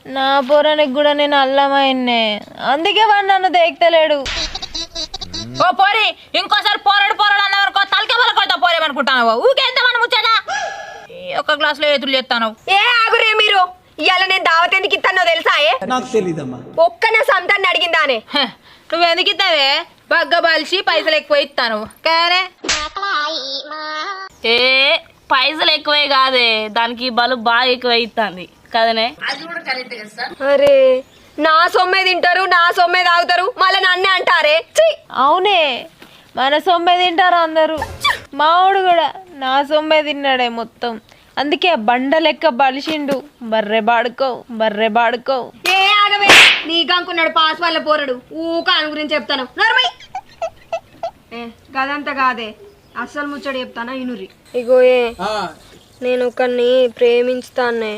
నా పోరానికి కూడా నేను అల్లమైన్నే, అందుకే వాడు నన్ను దేక్తలేడు. ఓ పోరి, ఇంకోసారి పోరాడు పోరాడు అన్న వరకు తలకే వల్ల కొడతా పోరేమనుకుంటాను. ఊకేంత మనం ముచ్చట ఒక గ్లాసులో ఎదురు చేస్తాను. ఏ ఆగురే మీరు, ఇవాళ నేను దావత్ ఎందుకు ఇస్తానో తెలుసా? నాకు తెలీదమ్మా. ఒక్క నా సంతాన్ని అడిగిందానే. నువ్వు ఎందుకు ఇస్తావే? బగ్గ బాల్చి పైసలు ఎక్కువ ఇస్తాను కారే. ఏ పైసలు ఎక్కువే కాదే, దానికి బలు బాగా ఎక్కువ ఇస్తుంది కదనే. అరే నా సొమ్మే తింటారు, నా సొమ్మే తాగుతారు, మళ్ళీ నన్నే అంటారే. అవునే, మన సొమ్మే తింటారు అందరూ. మావాడు కూడా నా సొమ్మే తిన్నాడే మొత్తం, అందుకే బండ లెక్క బలిసిండు. బర్రె బాడుకో బర్రె బాడుకో. ఏ ఆగవే, నీకనుకున్నాడు పాస్ వాళ్ళ పోరడు, ఊక అని గురించి చెప్తాను. గదంతా కాదే, అస్సలు ముచ్చట చెప్తానా ఇనురి. ఇగో నేను ఒకరిని ప్రేమించుతానే